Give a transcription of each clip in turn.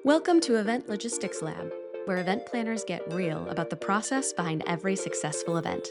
Welcome to Event Logistics Lab, where event planners get real about the process behind every successful event.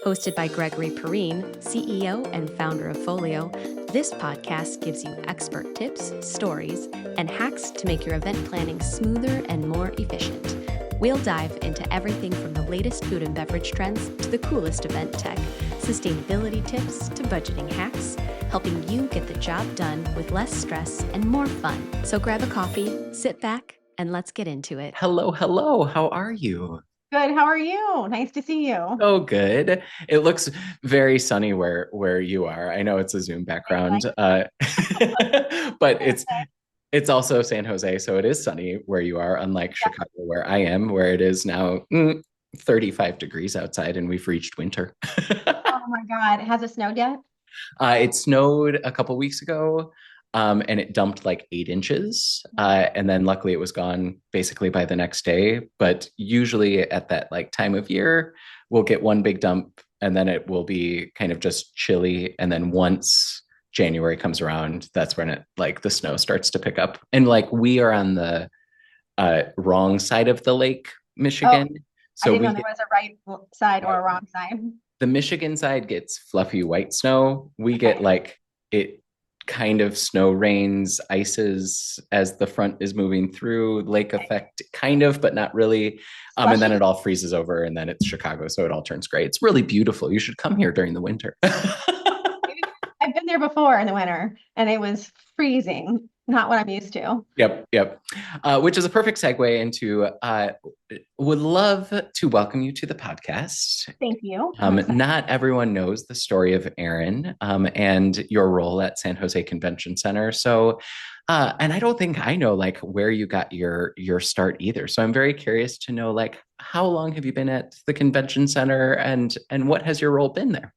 Hosted by Gregory and Erin, CEO and founder of Pholeo, this podcast gives you expert tips, stories, and hacks to make your event planning smoother and more efficient. We'll dive into everything from the latest food and beverage trends to the coolest event tech, sustainability tips to budgeting hacks, helping you get the job done with less stress and more fun. So grab a coffee, sit back, and let's get into it. Hello, hello. How are you? Good. How are you? Nice to see you. Oh, good. It looks very sunny where you are. I know it's a Zoom background, but it's also San Jose, so it is sunny where you are, unlike Yeah. Chicago, where I am, where it is now 35 degrees outside and we've reached winter. Oh my God. Has it snowed yet? It snowed a couple weeks ago, and it dumped like 8 inches. And then luckily it was gone basically by the next day. But usually at that like time of year, we'll get one big dump and then it will be kind of just chilly. And then once January comes around, that's when it like the snow starts to pick up. And like we are on the wrong side of the lake, Michigan. I So didn't we know there was a right side or a wrong side. the Michigan side gets fluffy white snow. We get like it kind of snow rains, ices as the front is moving through, lake effect, kind of, but not really. And then Slushy? it all freezes over, and then it's Chicago, so it all turns gray. It's really beautiful. You should come here during the winter. I've been there before in the winter and it was freezing, not what I'm used to. Yep. Which is a perfect segue into would love to welcome you to the podcast. Thank you. Not everyone knows the story of Erin and your role at San Jose Convention Center. So, and I don't think I know like where you got your start either. So I'm very curious to know like how long have you been at the convention center and what has your role been there?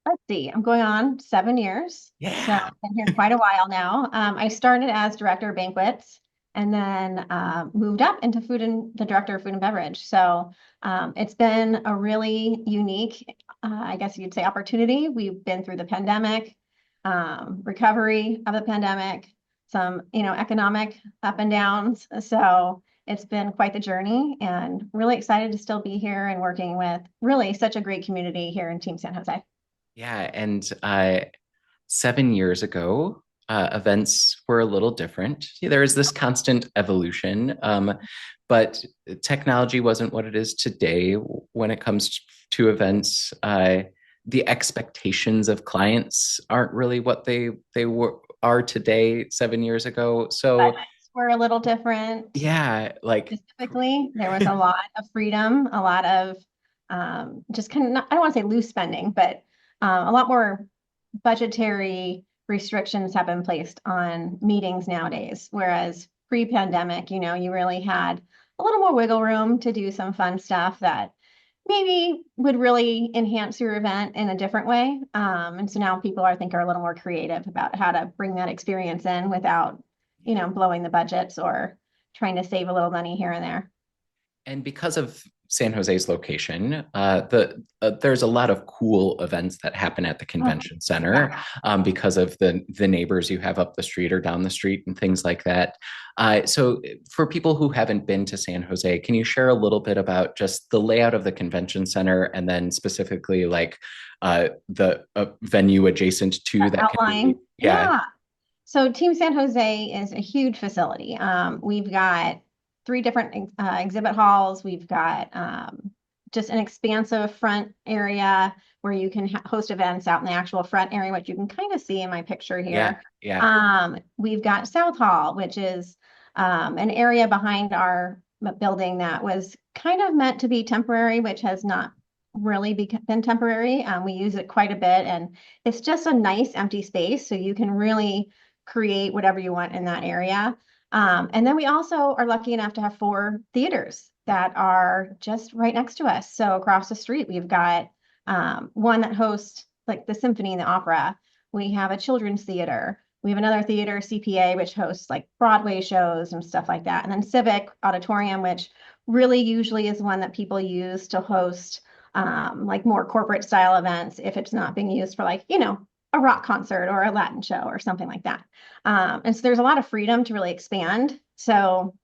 Let's see. I'm going on 7 years. So Yeah. I've been here quite a while now. I started as director of banquets and then moved up into the director of food and beverage. So it's been a really unique, I guess you'd say, opportunity. We've been through the pandemic, recovery of the pandemic, some, economic up and downs. So it's been quite the journey and really excited to still be here and working with really such a great community here in Team San Jose. Yeah. And 7 years ago, events were a little different. There is this constant evolution, but technology wasn't what it is today when it comes to events. The expectations of clients aren't really what are today 7 years ago. So Budgets were a little different. yeah, like Specifically, there was a lot of freedom, a lot of just kind of, I don't want to say loose spending, but a lot more budgetary restrictions have been placed on meetings nowadays. Whereas pre-pandemic, you really had a little more wiggle room to do some fun stuff that maybe would really enhance your event in a different way. And so now people, I think, are a little more creative about how to bring that experience in without, blowing the budgets or trying to save a little money here and there. and because of San Jose's location, there's a lot of cool events that happen at the convention center because of the neighbors you have up the street or down the street and things like that. So for people who haven't been to San Jose, can you share a little bit about just the layout of the convention center and then specifically like the venue adjacent to that Outline. Yeah. So Team San Jose is a huge facility. We've got 3 different exhibit halls. We've got just an expansive front area where you can host events out in the actual front area, which you can kind of see in my picture here. Yeah. We've got South Hall, which is an area behind our building that was kind of meant to be temporary, which has not really been temporary. We use it quite a bit, and it's just a nice empty space, so you can really create whatever you want in that area. And then we also are lucky enough to have 4 theaters that are just right next to us. So across the street, we've got one that hosts like the symphony and the opera. We have a children's theater. We have another theater, CPA, which hosts like Broadway shows and stuff like that. And then Civic Auditorium, which really usually is one that people use to host like more corporate style events if it's not being used for like, a rock concert or a Latin show or something like that. And so there's a lot of freedom to really expand. So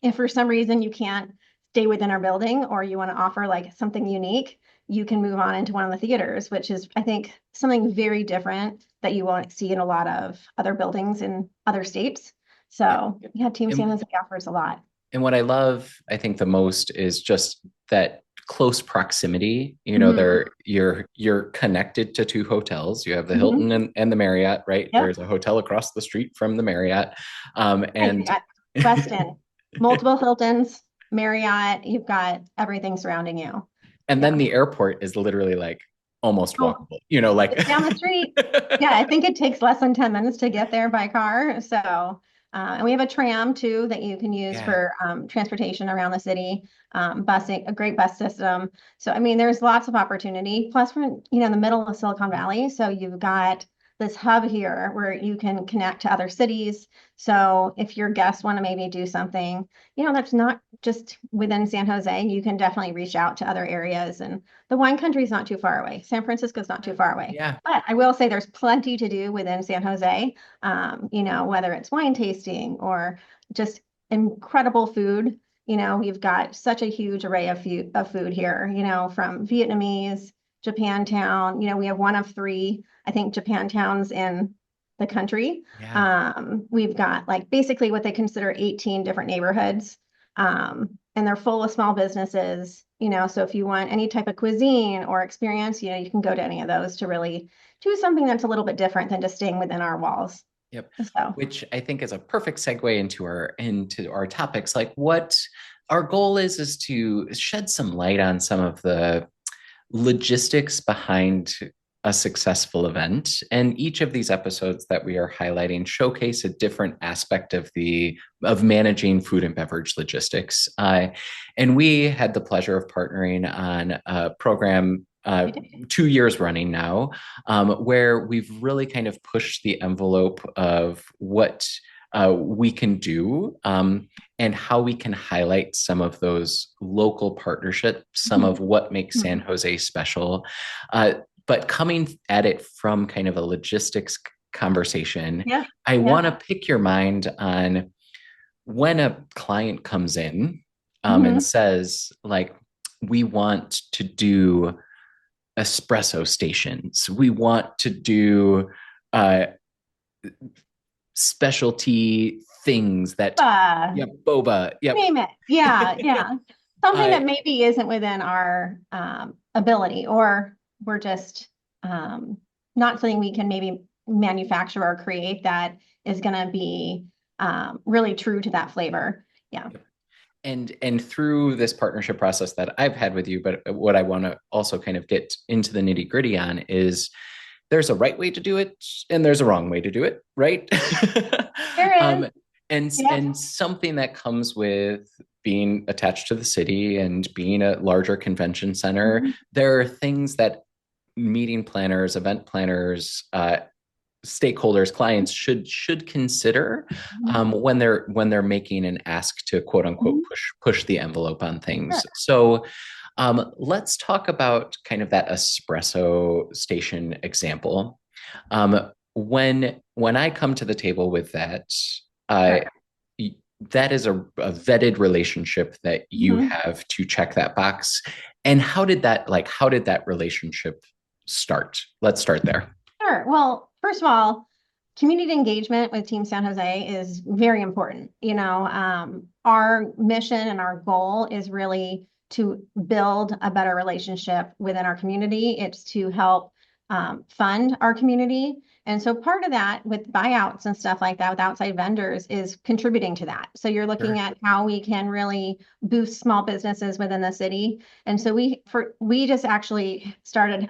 if for some reason you can't stay within our building or you want to offer like something unique, you can move on into one of the theaters, which is, I think, something very different that you won't see in a lot of other buildings in other states. So yeah, Team San And, Jose offers a lot. and what I love, I think the most is just that close proximity. You know, Mhm. there you're connected to two hotels. You have the Mhm. Hilton and the Marriott, right? Yep. There's a hotel across the street from the Marriott. Right. You And got Weston, multiple Hiltons, Marriott, you've got everything surrounding you. and then Yeah. the airport is literally like almost Oh, walkable, you know, like it's down the street. Yeah, I think it takes less than 10 minutes to get there by car. So, and we have a tram too that you can use yeah, for transportation around the city, busing, a great bus system. So, I mean, there's lots of opportunity. Plus, we're, in the middle of Silicon Valley. So you've got this hub here where you can connect to other cities. So if your guests want to maybe do something, that's not just within San Jose, you can definitely reach out to other areas. And the wine country is not too far away. San Francisco's not too far away. yeah, But I will say there's plenty to do within San Jose, whether it's wine tasting or just incredible food. We've got such a huge array of food here, from Vietnamese, Japantown. We have one of three, I think, Japantowns in the country. yeah. We've got like basically what they consider 18 different neighborhoods. And they're full of small businesses, so if you want any type of cuisine or experience, you can go to any of those to really do something that's a little bit different than just staying within our walls. Yep. So, Which I think is a perfect segue into our topics. Like what our goal is to shed some light on some of the logistics behind a successful event. And each of these episodes that we are highlighting showcase a different aspect of managing food and beverage logistics. And we had the pleasure of partnering on a program 2 years running now, where we've really kind of pushed the envelope of what we can do, and how we can highlight some of those local partnerships, some of what makes San Jose special. But coming at it from kind of a logistics conversation, yeah, I yeah. want to pick your mind on when a client comes in, Mhm. and says, like, we want to do espresso stations. We want to do uh, specialty things that, Uh, yeah, boba, yep. Name it. Yeah, yeah. Something uh, that maybe isn't within our ability, or we're just not something we can maybe manufacture or create that is going to be really true to that flavor. Yeah. and through this partnership process that I've had with you, but what I want to also kind of get into the nitty gritty on is there's a right way to do it and there's a wrong way to do it, right? There is. um, and Yeah. and something that comes with being attached to the city and being a larger convention center, Mhm. there are things that meeting planners, event planners, stakeholders, clients should consider, Mhm. when they're making an ask to quote unquote Mhm. push the envelope on Sure. things. So let's talk about kind of that espresso station example. When I come to the table with that, uh, Sure. that is a vetted relationship that you Mhm. have to check that box. And how did that relationship start? Let's start there. Sure. Well, first of all, community engagement with Team San Jose is very important. Our mission and our goal is really to build a better relationship within our community. It's to help fund our community. And so part of that with buyouts and stuff like that with outside vendors is contributing to that. So you're looking Sure. at how we can really boost small businesses within the city. And so we just actually started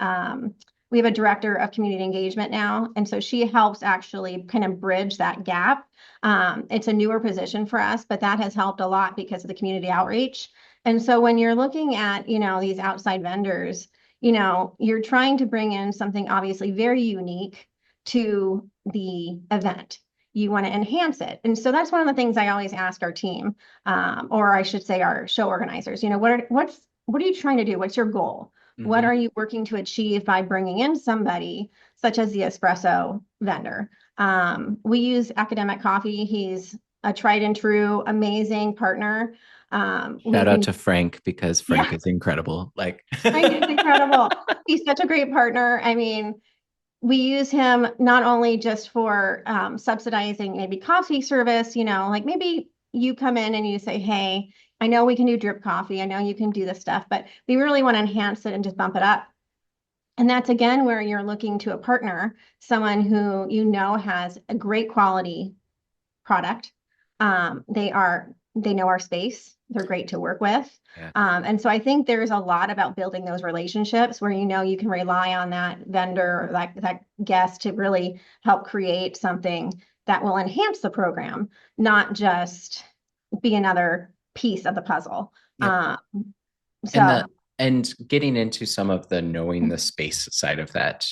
we have a director of community engagement now. And so she helps actually kind of bridge that gap. It's a newer position for us, but that has helped a lot because of the community outreach. And so when you're looking at, these outside vendors, you're trying to bring in something obviously very unique to the event. You want to enhance it. And so that's one of the things I always ask our team, or I should say our show organizers, what are you trying to do? What's your goal? What Mhm. are you working to achieve by bringing in somebody such as the espresso vendor? We use Academic Coffee. He's a tried and true, amazing partner. Shout out to Frank, because Frank Yeah. is incredible. Like Frank is incredible. He's such a great partner. I mean, we use him not only just for subsidizing maybe coffee service, like maybe you come in and you say, hey, I know we can do drip coffee. I know you can do this stuff, but we really want to enhance it and just bump it up. And that's again where you're looking to a partner, someone who has a great quality product. They know our space. They're great to work with. Yeah. And so I think there's a lot about building those relationships where you can rely on that vendor or that guest to really help create something that will enhance the program, not just be another piece of the puzzle. Yep. So And getting into some of the knowing the space side of that,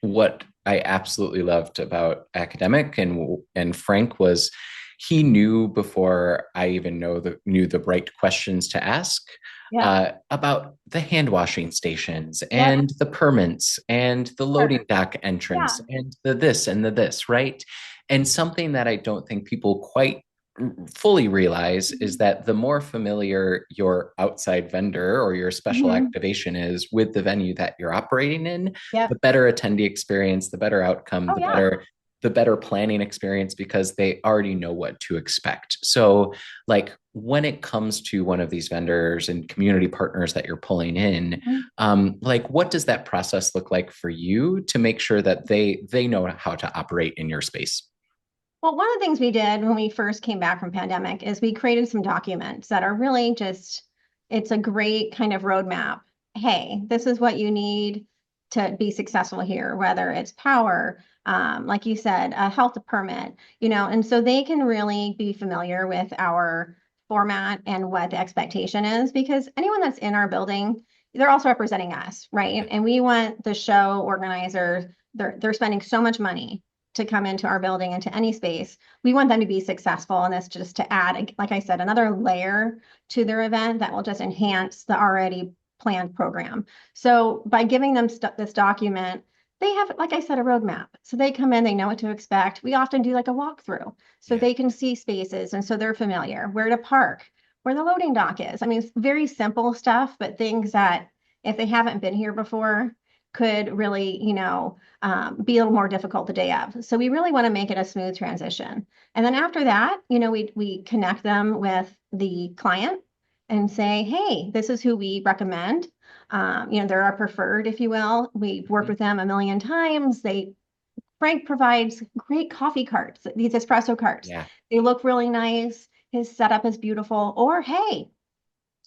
what I absolutely loved about Academic and Frank was he knew before I even knew the right questions to ask about the hand washing stations and the permits and the loading dock entrance and the this and the this, right? And something that I don't think people quite fully realize is that the more familiar your outside vendor or your special activation is with the venue that you're operating in, the better attendee experience, the better outcome, the better planning experience, because they already know what to expect. So like when it comes to one of these vendors and community partners that you're pulling in, like what does that process look like for you to make sure that they know how to operate in your space? Well, one of the things we did when we first came back from pandemic is we created some documents that are really it's a great kind of roadmap. Hey, this is what you need to be successful here, whether it's power, like you said, a health permit, and so they can really be familiar with our format and what the expectation is, because anyone that's in our building, they're also representing us, right? And we want the show organizers, they're spending so much money to come into our building, into any space. We want them to be successful, and that's just to add, like I said, another layer to their event that will just enhance the already planned program. So by giving them this document, they have, like I said, a roadmap. So they come in, they know what to expect. We often do like a walkthrough so they can see spaces, and so they're familiar where to park, where the loading dock is. I mean, it's very simple stuff, but things that if they haven't been here before could really, be a little more difficult the day of. So we really want to make it a smooth transition. And then after that, we connect them with the client and say, hey, this is who we recommend. They're our preferred, if you will. We've worked with them a million times. Frank provides great coffee carts, these espresso carts. Yeah. They look really nice. His setup is beautiful. Or hey,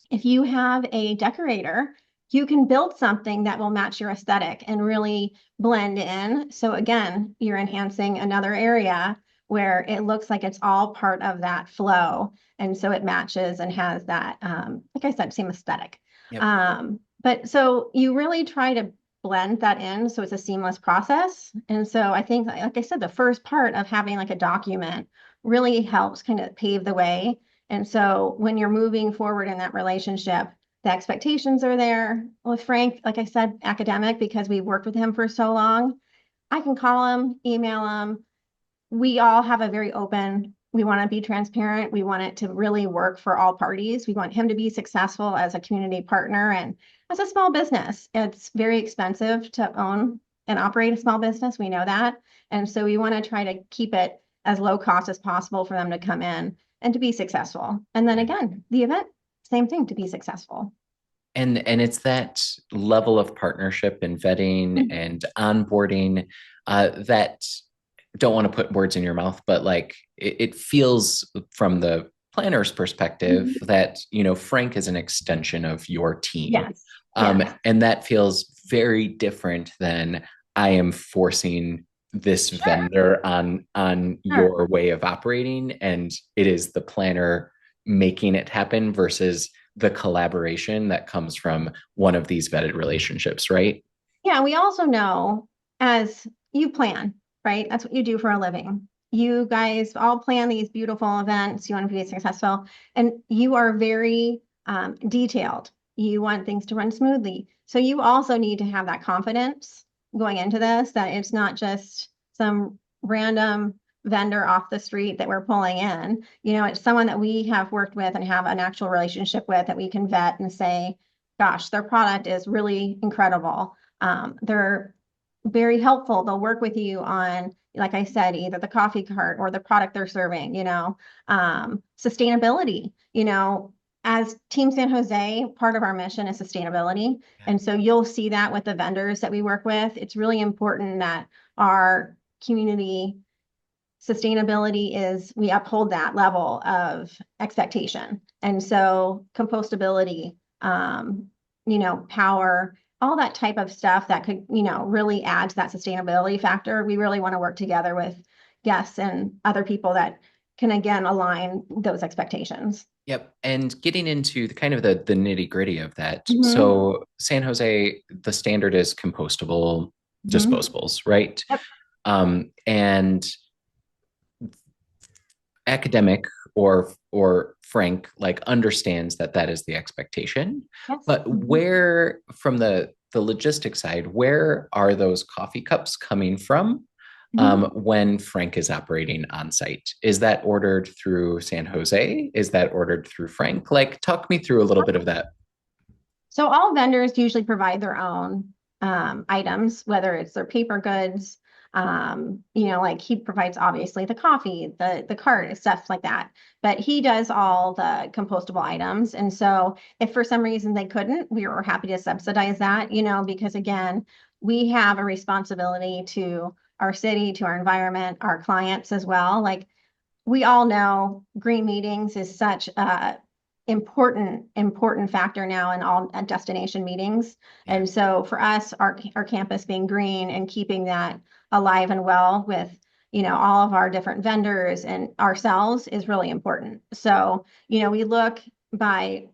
if you have a decorator, you can build something that will match your aesthetic and really blend in. So again, you're enhancing another area where it looks like it's all part of that flow. And so it matches and has that, like I said, same aesthetic. But so you really try to blend that in so it's a seamless process. And so I think, like I said, the first part of having like a document really helps kind of pave the way. And so when you're moving forward in that relationship, the expectations are there. With Frank, like I said, academic, because we worked with him for so long, I can call him, email him. We all have a very open, we want to be transparent. We want it to really work for all parties. We want him to be successful as a community partner and as a small business. It's very expensive to own and operate a small business. We know that. And so we want to try to keep it as low cost as possible for them to come in and to be successful. And then again, the event, same thing, to be successful. And it's that level of partnership and vetting and onboarding that, don't want to put words in your mouth, but like it feels from the planner's perspective that, Frank is an extension of your team. Yes. And that feels very different than I am forcing this vendor on your way of operating, and it is the planner making it happen versus the collaboration that comes from one of these vetted relationships, right? Yeah, we also know, as you plan, right? That's what you do for a living. You guys all plan these beautiful events. You want to be successful, and you are very detailed. You want things to run smoothly. So you also need to have that confidence going into this, that it's not just some random vendor off the street that we're pulling in. It's someone that we have worked with and have an actual relationship with that we can vet and say, gosh, their product is really incredible. They're very helpful. They'll work with you on, like I said, either the coffee cart or the product they're serving, sustainability, as Team San Jose, part of our mission is sustainability. And so you'll see that with the vendors that we work with. It's really important that our community sustainability is, we uphold that level of expectation. And so compostability, power, all that type of stuff that could, really add to that sustainability factor. We really want to work together with guests and other people that can, again, align those expectations. Yep. And getting into the kind of the nitty gritty of that. Mhm. So San Jose, the standard is compostable disposables, right? Yep. And academic or Frank like understands that is the expectation. Yes. But where, from the logistics side, where are those coffee cups coming from when Frank is operating on site? Is that ordered through San Jose? Is that ordered through Frank? Like, talk me through a little bit of that. So all vendors usually provide their own items, whether it's their paper goods, like he provides obviously the coffee, the cart, stuff like that. But he does all the compostable items. And so if for some reason they couldn't, we were happy to subsidize that, because again, we have a responsibility to our city, to our environment, our clients as well. Like, we all know green meetings is such a important factor now in all destination meetings. And so for us, our campus being green and keeping that alive and well with, all of our different vendors and ourselves is really important. So, we look by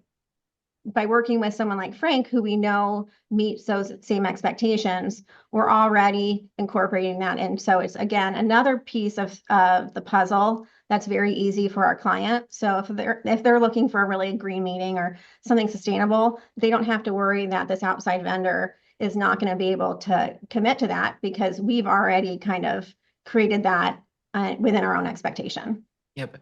working with someone like Frank, who we know meets those same expectations, we're already incorporating that in. So it's, again, another piece of the puzzle that's very easy for our client. So if they're looking for a really green meeting or something sustainable, they don't have to worry that this outside vendor is not going to be able to commit to that, because we've already kind of created that within our own expectation. Yep.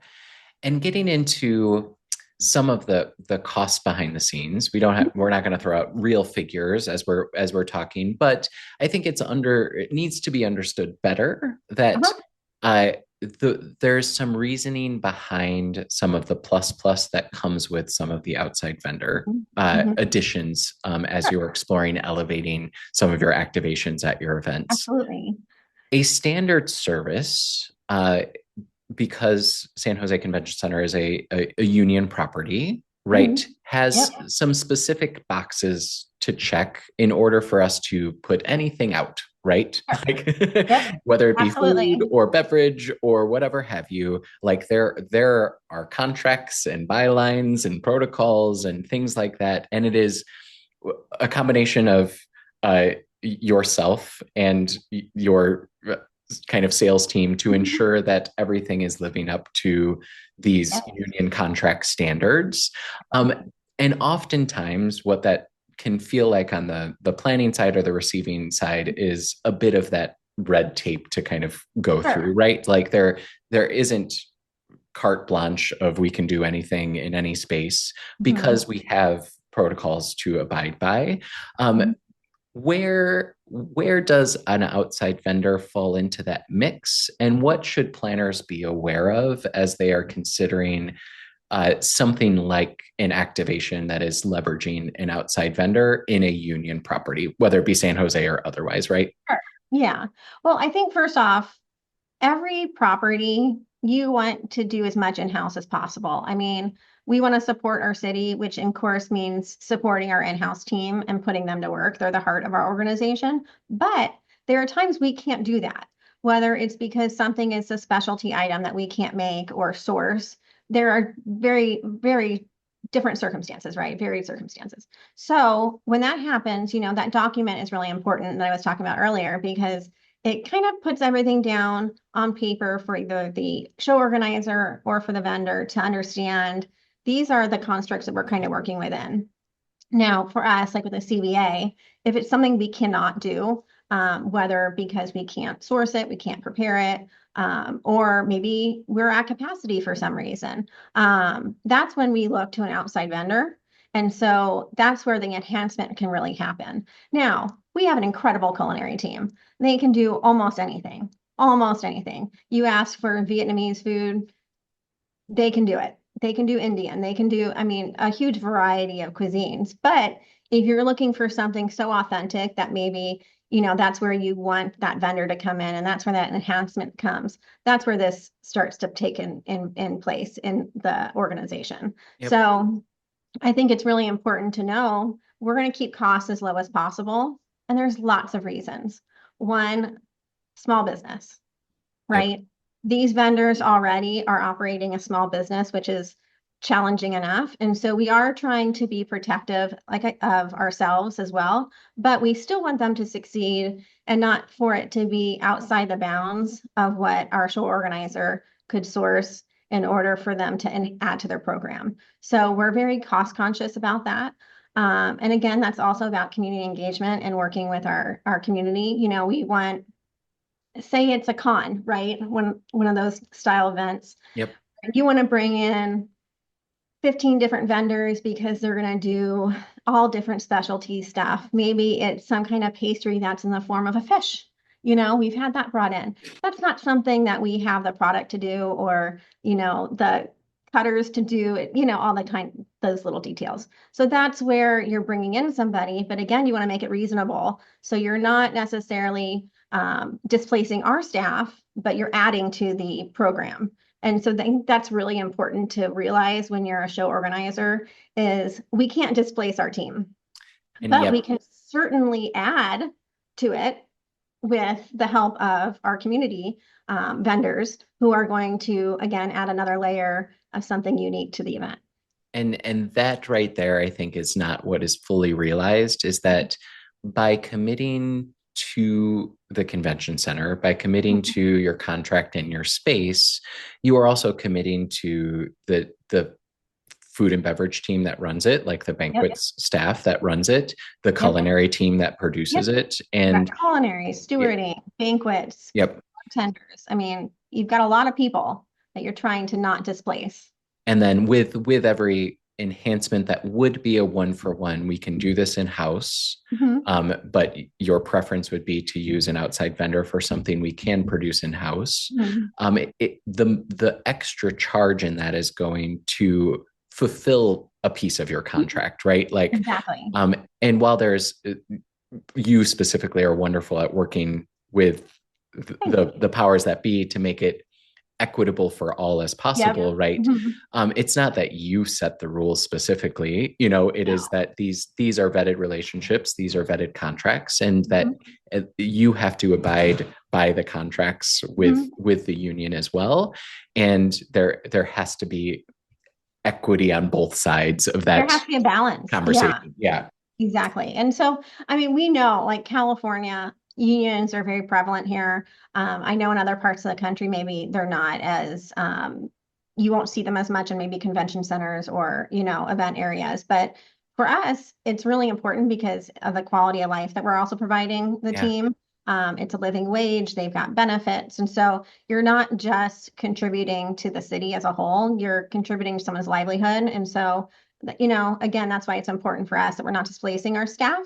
And getting into some of the costs behind the scenes, we're not going to throw out real figures as we're talking, but I think it needs to be understood better that there's some reasoning behind some of the plus that comes with some of the outside vendor additions as you're exploring elevating some of your activations at your events. Absolutely. A standard service, because San Jose Convention Center is a union property, right, has some specific boxes to check in order for us to put anything out, right? Like, whether it be food or beverage or whatever have you, like there are contracts and bylines and protocols and things like that. And it is a combination of yourself and your kind of sales team to ensure that everything is living up to these union contract standards. And oftentimes what that can feel like on the planning side or the receiving side is a bit of that red tape to kind of go through, right? Like there isn't carte blanche of we can do anything in any space because we have protocols to abide by. Where does an outside vendor fall into that mix, and what should planners be aware of as they are considering something like an activation that is leveraging an outside vendor in a union property, whether it be San Jose or otherwise, right? Sure. Yeah. Well, I think first off, every property you want to do as much in-house as possible. I mean, we want to support our city, which of course means supporting our in-house team and putting them to work. They're the heart of our organization. But there are times we can't do that, whether it's because something is a specialty item that we can't make or source. There are very, very different circumstances, right? Varied circumstances. So when that happens, that document is really important that I was talking about earlier, because it kind of puts everything down on paper for either the show organizer or for the vendor to understand these are the constructs that we're kind of working within. Now, for us, like with a CBA, if it's something we cannot do, whether because we can't source it, we can't prepare it, or maybe we're at capacity for some reason. That's when we look to an outside vendor. And so that's where the enhancement can really happen. Now, we have an incredible culinary team. They can do almost anything, almost anything. You ask for Vietnamese food, they can do it. They can do Indian. They can do, I mean, a huge variety of cuisines. But if you're looking for something so authentic that maybe, that's where you want that vendor to come in and that's where that enhancement comes. That's where this starts to take in place in the organization. Yep. So I think it's really important to know we're going to keep costs as low as possible. And there's lots of reasons. One, small business, right? Yep. These vendors already are operating a small business, which is challenging enough. And so we are trying to be protective of ourselves as well, but we still want them to succeed and not for it to be outside the bounds of what our show organizer could source in order for them to add to their program. So we're very cost conscious about that. And again, that's also about community engagement and working with our community. We want, say it's a con, right? One of those style events. Yep. You want to bring in 15 different vendors because they're going to do all different specialty stuff. Maybe it's some kind of pastry that's in the form of a fish. We've had that brought in. That's not something that we have the product to do or, the cutters to do it, all the time, those little details. So that's where you're bringing in somebody. But again, you want to make it reasonable. So you're not necessarily displacing our staff, but you're adding to the program. And so I think that's really important to realize when you're a show organizer is we can't displace our team, but we can certainly add to it with the help of our community vendors who are going to, again, add another layer of something unique to the event. And that right there, I think, is not what is fully realized, is that by committing to the convention center, by committing to your contract and your space, you are also committing to the food and beverage team that runs it, like the banquets staff that runs it, the culinary team that produces it, and culinary, stewarding, banquets, bartenders. I mean, you've got a lot of people that you're trying to not displace. And then with every enhancement that would be a 1-for-1, we can do this in-house. But your preference would be to use an outside vendor for something we can produce in-house. The extra charge in that is going to fulfill a piece of your contract, right? Like, exactly. And while you specifically are wonderful at working with the powers that be to make it equitable for all as possible, right? It's not that you set the rules specifically, it is that these are vetted relationships, these are vetted contracts, and that you have to abide by the contracts with the union as well. And there has to be equity on both sides of that. There has to be a balance conversation. Yeah. Exactly. And so, I mean, we know like California, unions are very prevalent here. I know in other parts of the country, maybe they're not as, you won't see them as much in maybe convention centers or, event areas. But for us, it's really important because of the quality of life that we're also providing the team. It's a living wage, they've got benefits. And so you're not just contributing to the city as a whole, you're contributing to someone's livelihood. And so, again, that's why it's important for us that we're not displacing our staff.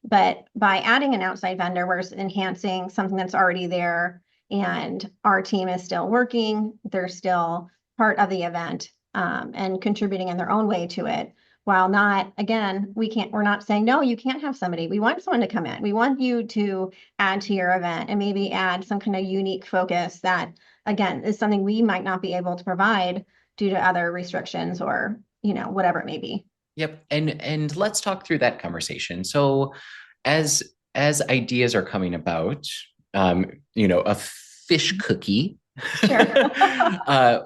But by adding an outside vendor, we're enhancing something that's already there, and our team is still working. They're still part of the event and contributing in their own way to it. While not, again, we're not saying, no, you can't have somebody. We want someone to come in. We want you to add to your event and maybe add some kind of unique focus that, again, is something we might not be able to provide due to other restrictions or, whatever it may be. Yep. And let's talk through that conversation. So as ideas are coming about, a fish cookie,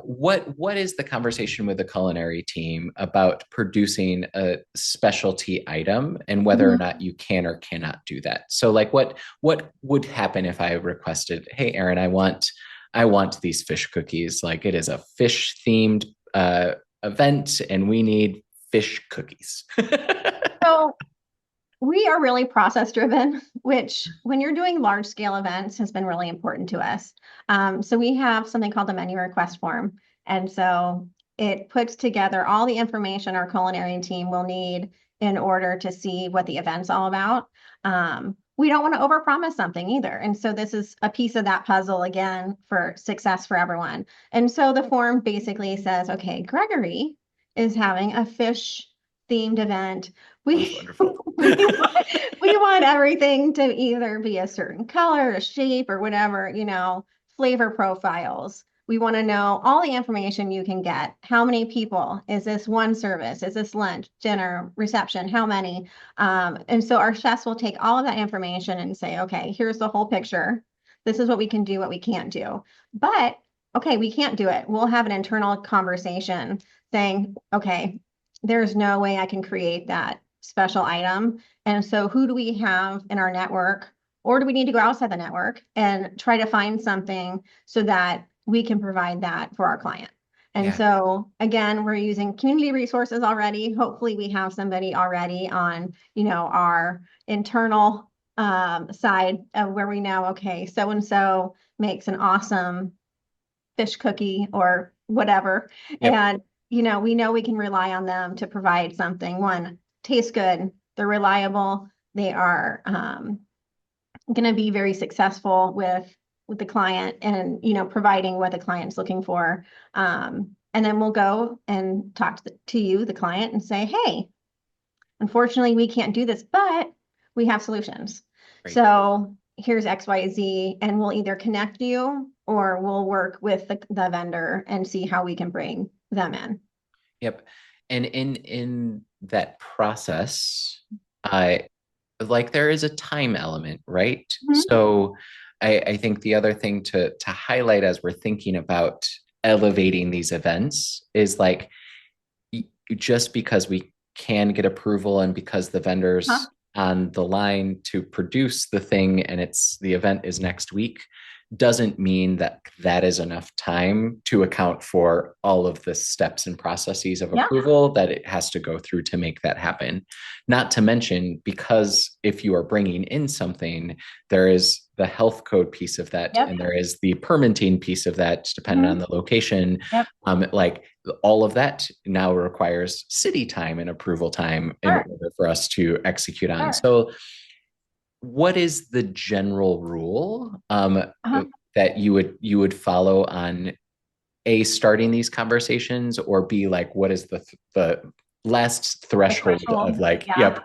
what is the conversation with the culinary team about producing a specialty item and whether or not you can or cannot do that? So like what would happen if I requested, hey, Erin, I want these fish cookies. Like it is a fish themed event and we need fish cookies. So We are really process driven, which when you're doing large scale events has been really important to us. So we have something called the menu request form. And so it puts together all the information our culinary team will need in order to see what the event's all about. We don't want to overpromise something either. And so this is a piece of that puzzle again for success for everyone. And so the form basically says, okay, Gregory is having a fish themed event. That's We wonderful. we want everything to either be a certain color, a shape, or whatever, flavor profiles. We want to know all the information you can get. How many people? Is this one service? Is this lunch, dinner, reception? How many? And so our chefs will take all of that information and say, okay, here's the whole picture. This is what we can do, what we can't do. But okay, we can't do it. We'll have an internal conversation saying, okay, there's no way I can create that special item. And so who do we have in our network? Or do we need to go outside the network and try to find something so that we can provide that for our client? And so again, we're using community resources already. Hopefully we have somebody already on, our internal side of where we know, okay, so-and-so makes an awesome fish cookie or whatever. Yep. And, we know we can rely on them to provide something. One, tastes good, they're reliable, they are going to be very successful with the client and, providing what the client's looking for. And then we'll go and talk to you, the client, and say, hey, unfortunately, we can't do this, but we have solutions. Right. So here's XYZ, and we'll either connect you or we'll work with the vendor and see how we can bring them in. Yep. And in that process, like there is a time element, right? Mhm. So I think the other thing to highlight as we're thinking about elevating these events is like just because we can get approval and because the vendors on the line to produce the thing and the event is next week doesn't mean that that is enough time to account for all of the steps and processes of approval that it has to go through to make that happen. Not to mention, because if you are bringing in something, there is the health code piece of that, and there is the permitting piece of that, depending on the location. Like all of that now requires city time and approval time in order for us to execute on. So what is the general rule that you would follow on starting these conversations, or B, like what is the last threshold of like, yep.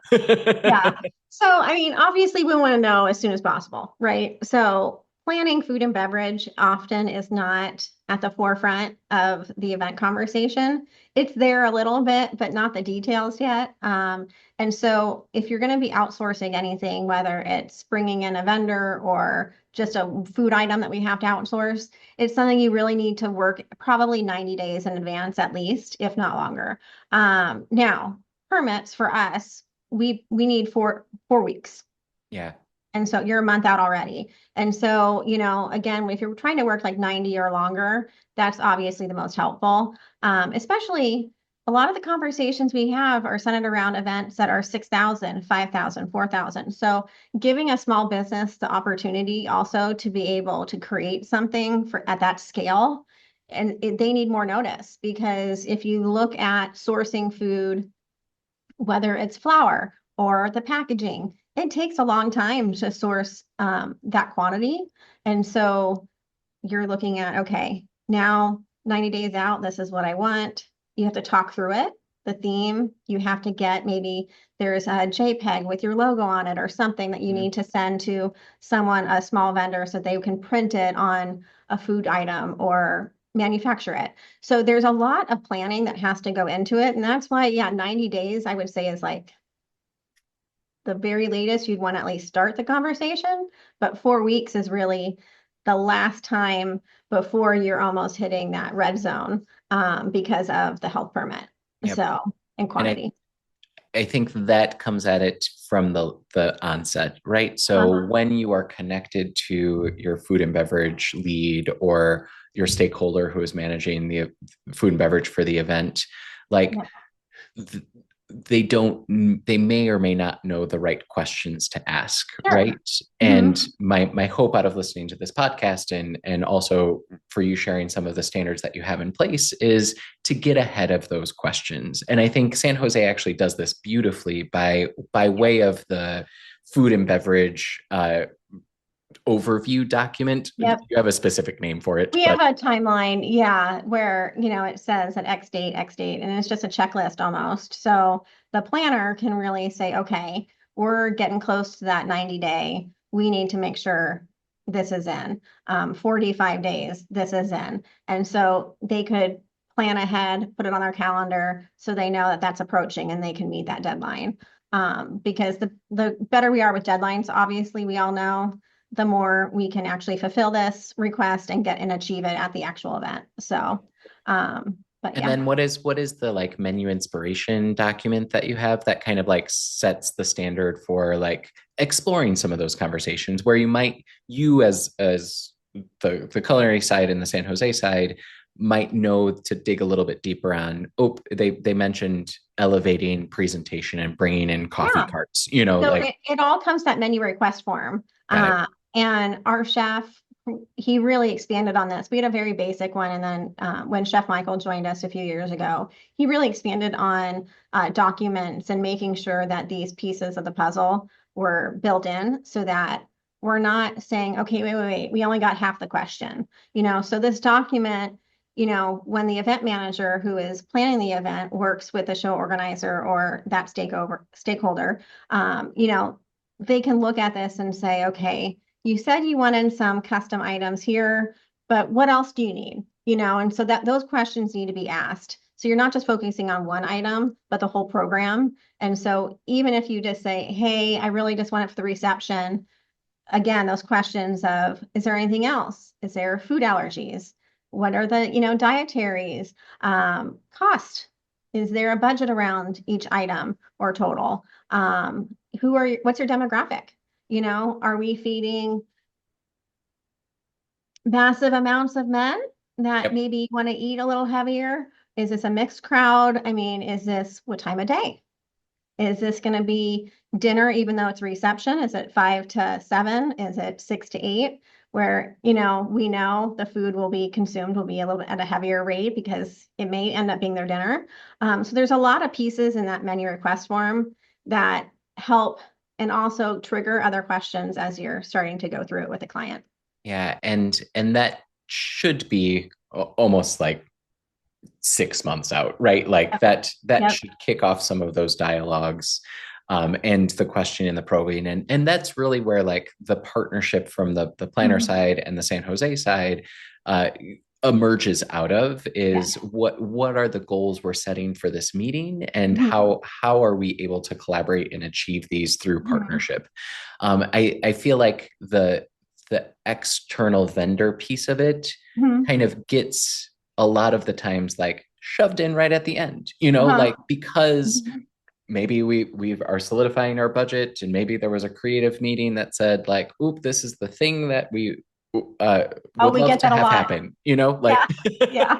So I mean, obviously we want to know as soon as possible, right? So planning food and beverage often is not at the forefront of the event conversation. It's there a little bit, but not the details yet. And so if you're going to be outsourcing anything, whether it's bringing in a vendor or just a food item that we have to outsource, it's something you really need to work probably 90 days in advance at least, if not longer. Now, permits for us, we need 4 weeks. Yeah. And so you're a month out already. And so, again, if you're trying to work like 90 or longer, that's obviously the most helpful. Especially a lot of the conversations we have are centered around events that are 6,000, 5,000, 4,000. So giving a small business the opportunity also to be able to create something at that scale, and they need more notice, because if you look at sourcing food, whether it's flour or the packaging, it takes a long time to source that quantity. And so you're looking at, okay, now 90 days out, this is what I want. You have to talk through it, the theme. You have to get, maybe there's a JPEG with your logo on it or something that you need to send to someone, a small vendor, so they can print it on a food item or manufacture it. So there's a lot of planning that has to go into it. And that's why, 90 days, I would say, is like the very latest you'd want to at least start the conversation, but 4 weeks is really the last time before you're almost hitting that red zone because of the health permit. So, and quantity. And I think that comes at it from the onset, right? So when you are connected to your food and beverage lead or your stakeholder who is managing the food and beverage for the event, like they may or may not know the right questions to ask, Sure. right? And Mhm. my hope out of listening to this podcast and also for you sharing some of the standards that you have in place is to get ahead of those questions. And I think San Jose actually does this beautifully by way of the food and beverage overview document. Yep. You have a specific name for it, We but have a timeline, yeah, where, it says at X date, and it's just a checklist almost. So the planner can really say, okay, we're getting close to that 90-day. We need to make sure this is in. 45 days, this is in. And so they could plan ahead, put it on their calendar so they know that that's approaching and they can meet that deadline. Because the better we are with deadlines, obviously, we all know the more we can actually fulfill this request and get and achieve it at the actual event. So, but and yeah. then what is the like menu inspiration document that you have that kind of like sets the standard for like exploring some of those conversations where you as the culinary side and the San Jose side might know to dig a little bit deeper on, they mentioned elevating presentation and bringing in coffee Yeah. carts, So like it all comes to that menu request form. got it. And our chef, he really expanded on this. We had a very basic one. And then when Chef Michael joined us a few years ago, he really expanded on documents and making sure that these pieces of the puzzle were built in so that we're not saying, okay, wait, we only got half the question. So this document, when the event manager who is planning the event works with the show organizer or that stakeholder, they can look at this and say, okay, you said you wanted some custom items here, but what else do you need? And so that those questions need to be asked. So you're not just focusing on one item, but the whole program. And so even if you just say, hey, I really just want it for the reception, again, those questions of, is there anything else? Is there food allergies? What are the, dietaries? Cost? Is there a budget around each item or total? What's your demographic? Are we feeding massive amounts of men that Yep. maybe want to eat a little heavier? Is this a mixed crowd? I mean, is this what time of day? Is this going to be dinner, even though it's a reception? Is it 5 to 7? Is it 6 to 8? Where, we know the food will be consumed will be a little bit at a heavier rate because it may end up being their dinner. So there's a lot of pieces in that menu request form that help and also trigger other questions as you're starting to go through it with a client. Yeah, and that should be almost like 6 months out, right? Like Yep. that Yep. should kick off some of those dialogues, and the question and the probing, and that's really where like the partnership from the planner Mhm. side and the San Jose side uh, emerges out of Yes. is what are the goals we're setting for this meeting and Mhm. how are we able to collaborate and achieve these through Mhm. partnership. I feel like the external vendor piece of it Mhm. kind of gets a lot of the times like shoved in right at the end, Uh-huh. like because Mhm. maybe we are solidifying our budget and maybe there was a creative meeting that said like, oop, this is the thing that we uh, Oh, would we love get to that a have lot. happen, like Yeah. Yeah.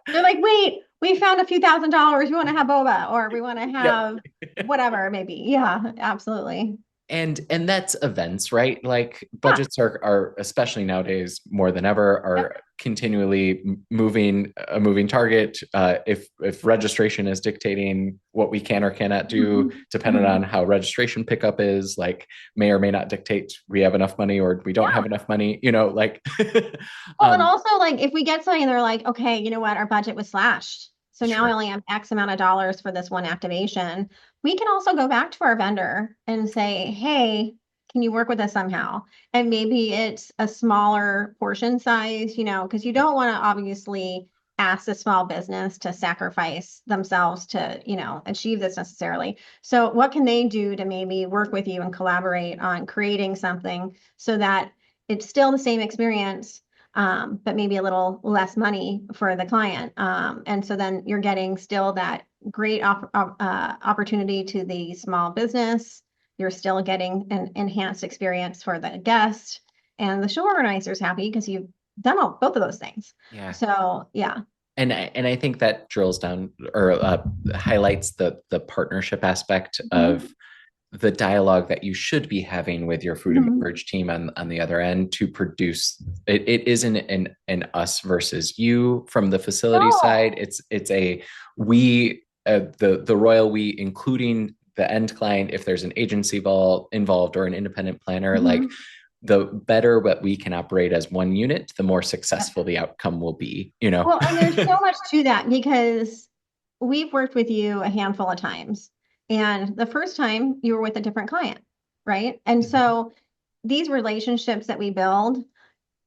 They're like, wait, we found a few $1,000s. We want to have boba or we want to yep. have whatever, maybe. Yeah, absolutely. And that's events, right? Like Yeah. budgets are especially nowadays more than ever Yep. are continually moving a moving target. If registration is dictating what we can or cannot do, Mhm. depending Mhm. on how registration pickup is, like may or may not dictate we have enough money or we don't Yeah. have enough money. Like Well, and um, also like if we get something, they're like, okay, you know what, our budget was slashed. So now I sure, only have X amount of dollars for this one activation. We can also go back to our vendor and say, hey, can you work with us somehow? And maybe it's a smaller portion size, because you yep, don't want to obviously ask the small business to sacrifice themselves to, achieve this necessarily. So what can they do to maybe work with you and collaborate on creating something so that it's still the same experience, but maybe a little less money for the client. And so then you're getting still that great opportunity to the small business. You're still getting an enhanced experience for the guest, and the show organizer's happy because you've done both of those things. yeah. So yeah. And I think that drills down or highlights the partnership aspect Mhm. of the dialogue that you should be having with your food and Mhm. beverage team on the other end to produce it. It isn't an us versus you from the facility side. No. It's a we, the royal we, including the end client, if there's an agency involved or an independent planner, like Mhm. the better that we can operate as one unit, the more Yep. successful the outcome will be, you know? Well, and there's so much to that because we've worked with you a handful of times. And the first time you were with a different client, right? And Mhm. so these relationships that we build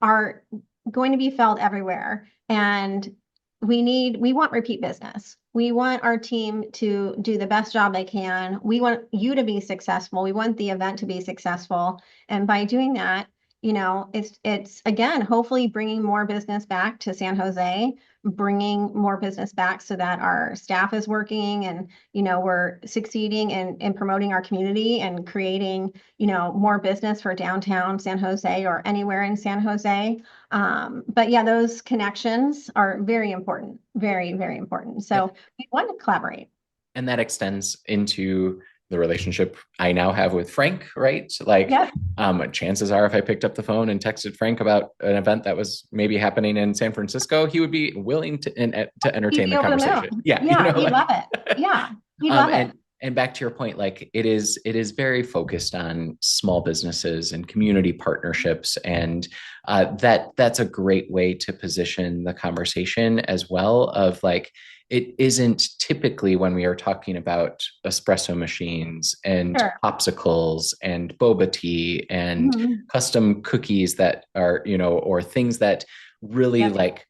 are going to be felt everywhere. And we want repeat business. We want our team to do the best job they can. We want you to be successful. We want the event to be successful. And by doing that, it's again, hopefully bringing more business back to San Jose, bringing more business back so that our staff is working and, we're succeeding in promoting our community and creating, more business for downtown San Jose or anywhere in San Jose. But yeah, those connections are very important, very, very important. And, So we want to collaborate. and that extends into the relationship I now have with Frank, right? Like, Yep. chances are, if I picked up the phone and texted Frank about an event that was maybe happening in San Francisco, he would be willing to He'd entertain be the over the conversation. moon. Yeah, Yeah, he'd love like, it. Yeah, he'd um, love it. and and back to your point, like it is very focused on small businesses and community partnerships, and that's a great way to position the conversation as well. Of like, it isn't typically when we are talking about espresso machines and Sure. popsicles and boba tea and Mhm. custom cookies that are, or things that really Yep. like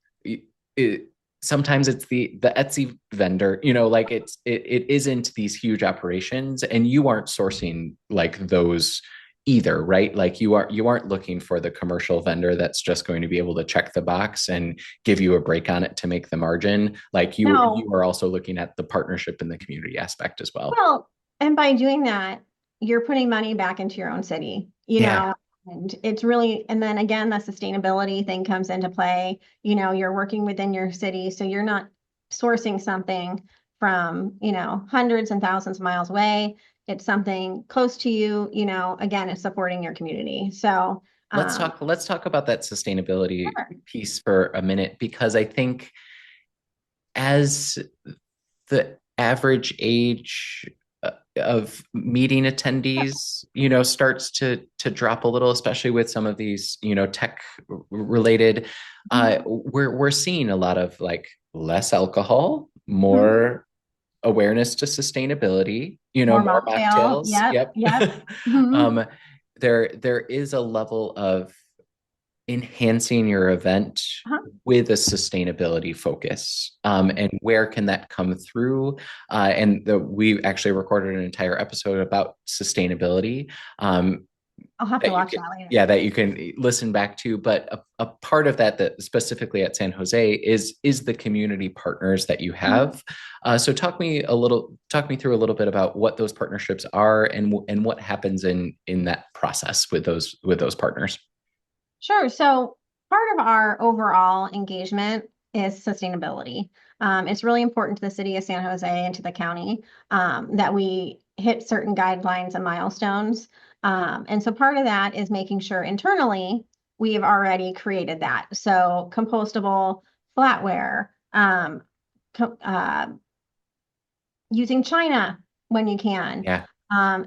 it, sometimes it's the Etsy vendor, like it isn't these huge operations, and you aren't sourcing like those either, right? Like you aren't looking for the commercial vendor that's just going to be able to check the box and give you a break on it to make the margin. Like you No. are also looking at the partnership and the community aspect as well. Well, and by doing that, you're putting money back into your own city, Yeah. and it's really, and then again, the sustainability thing comes into play. You're working within your city, so you're not sourcing something from, hundreds and thousands of miles away. It's something close to you, again, it's supporting your community. So, Let's um, talk let's talk about that sustainability sure. piece for a minute, because I think as the average age of meeting attendees, starts to drop a little, especially with some of these, tech related. Mhm. We're seeing a lot of like less alcohol, Mhm. more awareness to sustainability, More more mocktail. mocktails. Yep. Yep. Yep. Mhm. um, there is a level of enhancing your event Uh-huh. with a sustainability focus, and where can that come through, we actually recorded an entire episode about sustainability, I'll have to that you watch can that later. yeah that you can listen back to. But a part of that specifically at San Jose is the community partners that you Mhm. have. So talk me through a little bit about what those partnerships are, and what happens in that process with those partners. Sure. So part of our overall engagement is sustainability. It's really important to the city of San Jose and to the county that we hit certain guidelines and milestones. And so part of that is making sure internally we have already created that. So compostable flatware, co- uh, using China when you can, Yeah.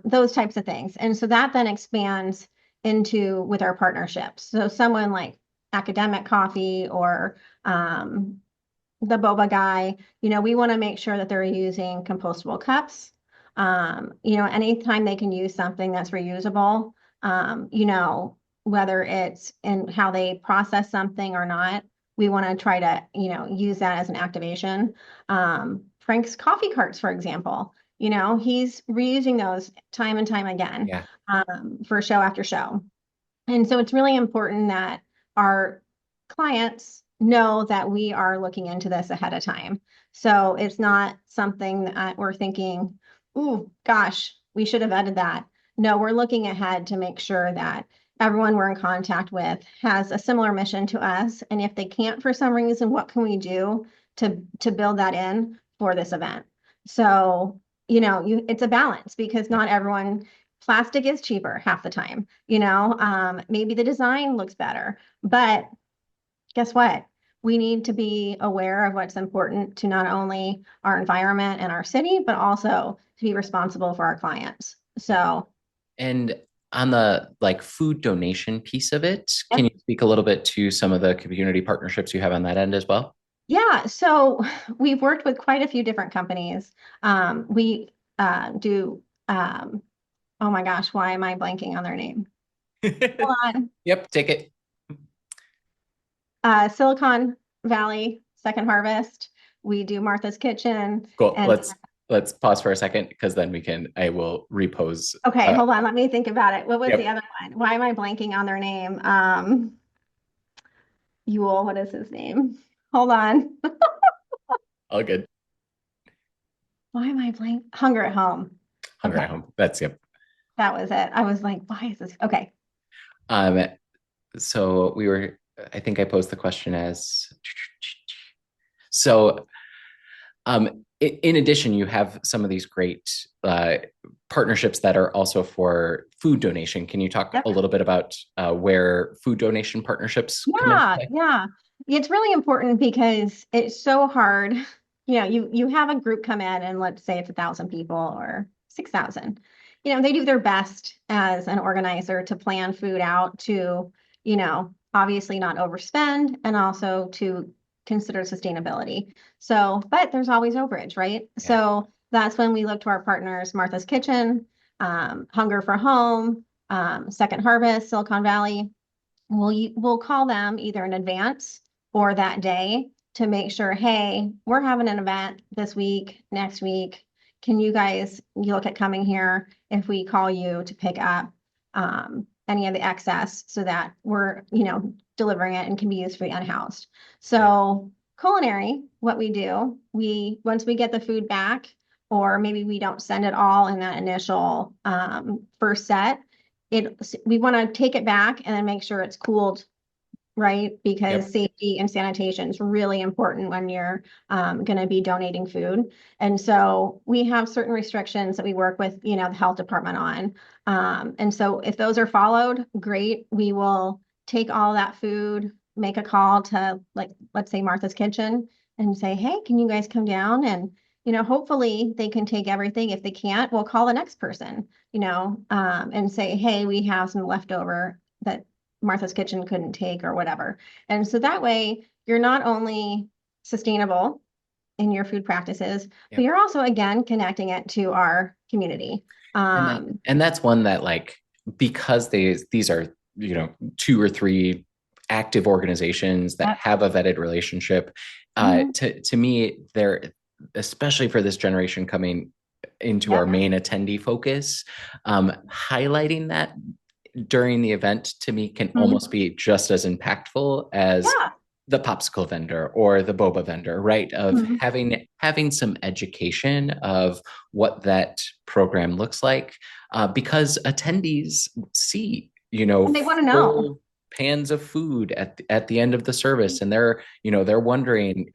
those types of things. And so that then expands into with our partnerships. So someone like Academic Coffee or the boba guy, we want to make sure that they're using compostable cups. Anytime they can use something that's reusable, whether it's in how they process something or not, we want to try to, use that as an activation. Frank's coffee carts, for example, he's reusing those time and time again Yeah. for show after show. And so it's really important that our clients know that we are looking into this ahead of time. So it's not something that we're thinking, ooh, gosh, we should have edited that. No, we're looking ahead to make sure that everyone we're in contact with has a similar mission to us. And if they can't for some reason, what can we do to build that in for this event. So, it's a balance because not everyone, plastic is cheaper half the time, maybe the design looks better, but guess what? We need to be aware of what's important to not only our environment and our city, but also to be responsible for our clients. So, And on the like food donation piece of it, can yep. you speak a little bit to some of the community partnerships you have on that end as well? Yeah, so we've worked with quite a few different companies. We do, oh my gosh, why am I blanking on their name? Hold on. Yep, take it. Silicon Valley Second Harvest. We do Martha's Kitchen. Cool. And Let's pause for a second because then I will repose. okay, hold on, let me think about it. What was the Yep. other one? Why am I blanking on their name? Yule, what is his name? Hold on. All good. Why am I blank? Hunger at Home. Hunger at Okay, home. That's yep. that was it. I was like, why is this? Okay. Um, so I think I posed the question as so in addition, you have some of these great partnerships that are also for food donation. Can you talk Yep. a little bit about where food donation partnerships come into Yeah, play? yeah. It's really important because it's so hard. You have a group come in and let's say it's 1,000 people or 6,000. They do their best as an organizer to plan food out to, obviously not overspend and also to consider sustainability. So, but there's always overage, right? Yeah. So that's when we look to our partners, Martha's Kitchen, Hunger for Home, Second Harvest, Silicon Valley. We'll call them either in advance or that day to make sure, hey, we're having an event this week, next week. Can you guys look at coming here if we call you to pick up any of the excess so that we're, delivering it and can be used for the unhoused. So culinary, what we do, once we get the food back, or maybe we don't send it all in that initial first set, we want to take it back and then make sure it's cooled, right? Because Yep. safety and sanitation is really important when you're going to be donating food. And so we have certain restrictions that we work with, the health department on. And so if those are followed, great. We will take all that food, make a call to, like, let's say Martha's Kitchen and say, hey, can you guys come down? And hopefully they can take everything. If they can't, we'll call the next person, and say, hey, we have some leftover that Martha's Kitchen couldn't take or whatever. And so that way you're not only sustainable in your food practices, but you're also, again, connecting it to our community. And that's one that because these are, 2 or 3 active organizations that Yep. have a vetted relationship, to me, they're, especially for this generation coming into Yep. our main attendee focus, highlighting that during the event to me can almost be just as impactful as Yeah. the popsicle vendor or the boba vendor, right? Of having some education of what that program looks like, because attendees see, And they want to know. full pans of food at the end of the service, and they're wondering,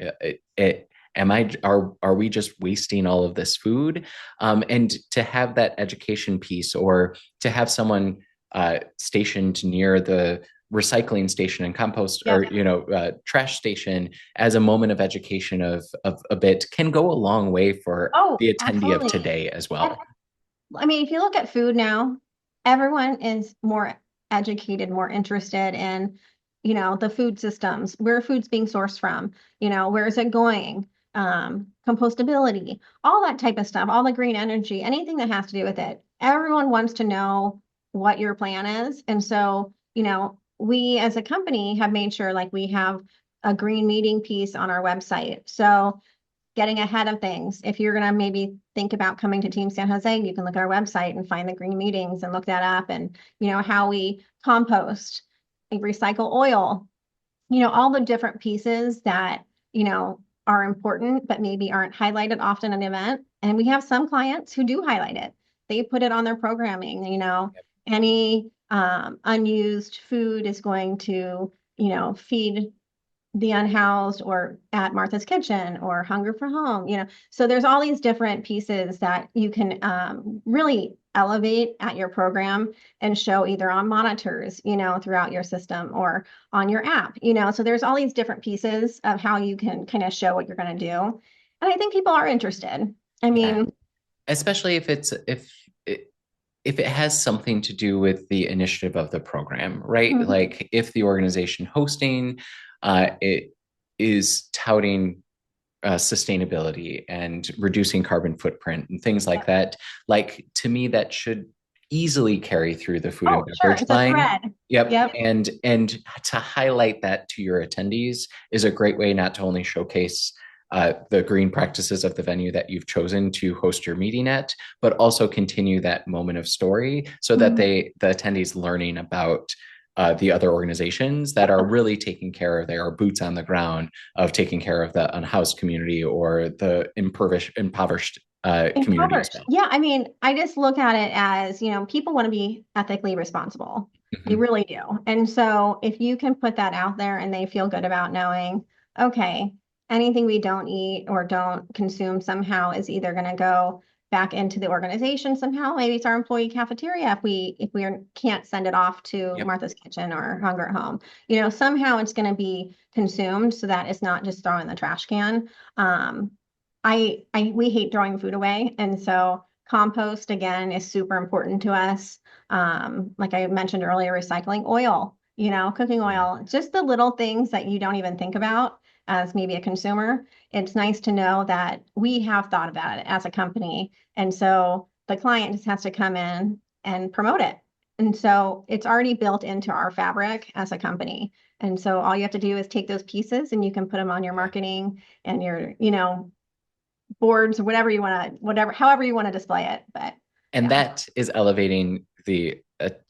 are we just wasting all of this food? And to have that education piece, or to have someone stationed near the recycling station and compost, Yep. or trash station as a moment of education of a bit, can go a long way for Oh, the attendee of absolutely. today as well. I mean, if you look at food now, everyone is more educated, more interested in, the food systems, where food's being sourced from, where is it going, compostability, all that type of stuff, all the green energy, anything that has to do with it. Everyone wants to know what your plan is. And so, we as a company have made sure like we have a green meeting piece on our website. So getting ahead of things. If you're going to maybe think about coming to Team San Jose, you can look at our website and find the green meetings and look that up, and, how we compost and recycle oil, all the different pieces that, are important, but maybe aren't highlighted often in an event. And we have some clients who do highlight it. They put it on their programming, any unused food is going to, feed the unhoused or at Martha's Kitchen or Hunger for Home, So there's all these different pieces that you can really elevate at your program and show either on monitors, throughout your system or on your app, So there's all these different pieces of how you can kind of show what you're going to do. And I think people are interested. I Yeah. mean, Especially if it has something to do with the initiative of the program, right? mhm. Like if the organization hosting it is touting sustainability and reducing carbon footprint and things like that, like to me that should easily carry through the food and Oh, sure. beverage It's a line. thread. Yep. Yep. And to highlight that to your attendees is a great way not to only showcase the green practices of the venue that you've chosen to host your meeting at, but also continue that moment of story so that Mhm. the attendees learning about the other organizations that are really taking care of, they are boots on the ground of taking care of the unhoused community or the impoverished community as Impoverished. well. Yeah, I mean, I just look at it as, people want to be ethically responsible. They Mm-hmm. really do. And so if you can put that out there and they feel good about knowing, okay, anything we don't eat or don't consume somehow is either going to go back into the organization somehow. Maybe it's our employee cafeteria can't send it off to Yep. Martha's Kitchen or Hunger at Home. Somehow it's going to be consumed so that it's not just thrown in the trash can. We hate throwing food away, and so compost again is super important to us. Like I mentioned earlier, recycling oil, cooking Yeah. oil, just the little things that you don't even think about as maybe a consumer. It's nice to know that we have thought about it as a company, and so the client just has to come in and promote it. And so it's already built into our fabric as a company. And so all you have to do is take those pieces and you can put them on your Yeah. marketing and your, boards or whatever you want to, however you want to display it. But And yeah. that is elevating the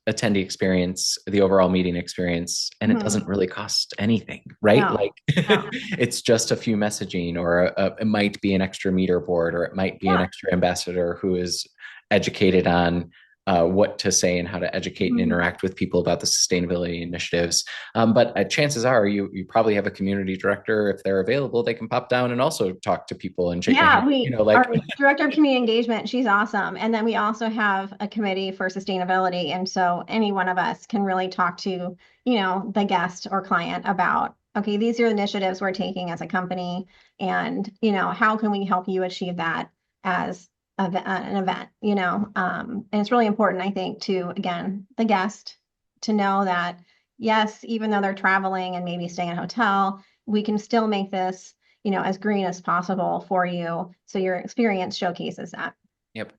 attendee experience, the overall meeting experience, and it doesn't Mhm. really cost anything, right? No, Like no. it's just a few messaging, or it might be an extra meter board, or it might be an Yeah. extra ambassador who is educated on what to say and how to educate and Mhm. interact with people about the sustainability initiatives. But chances are you probably have a community director. If they're available, they can pop down and also talk to people and shake a hand. Yeah, our Like director of community engagement, she's awesome. And then we also have a committee for sustainability. And so any one of us can really talk to, the guest or client about, okay, these are the initiatives we're taking as a company. And, how can we help you achieve that as an event, and it's really important, I think, to, again, the guest to know that, yes, even though they're traveling and maybe staying in a hotel, we can still make this as green as possible for you. So your experience showcases that. yep.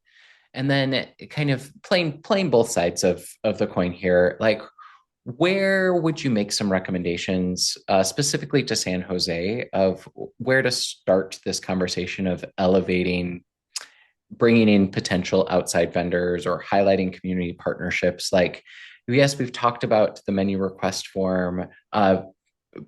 And then kind of playing both sides of the coin here, like where would you make some recommendations specifically to San Jose of where to start this conversation of elevating, bringing in potential outside vendors or highlighting community partnerships? Like, yes, we've talked about the menu request form,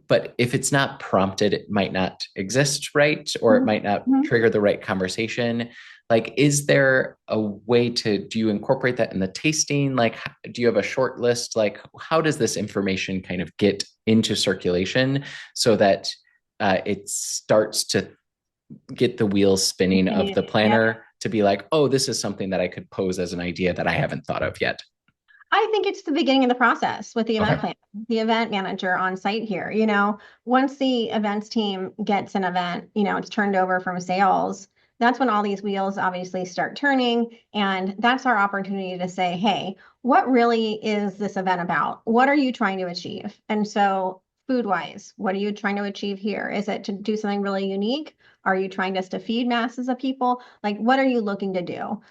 but if it's not prompted, it might not exist, right? Or it might not Mhm. trigger the right conversation. Like, is there a way do you incorporate that in the tasting? Like, do you have a short list? Like, how does this information kind of get into circulation so that it starts to get the wheels spinning of Continue. the Yeah. planner to be like, oh, this is something that I could pose as an idea that I haven't thought of yet? I think it's the beginning of the process with the event Okay. plan, the event manager on site here. Once the events team gets an event, it's turned over from sales, that's when all these wheels obviously start turning. And that's our opportunity to say, hey, what really is this event about? What are you trying to achieve? And so, food wise, what are you trying to achieve here? Is it to do something really unique? Are you trying just to feed masses of people? Like, what are you looking to do?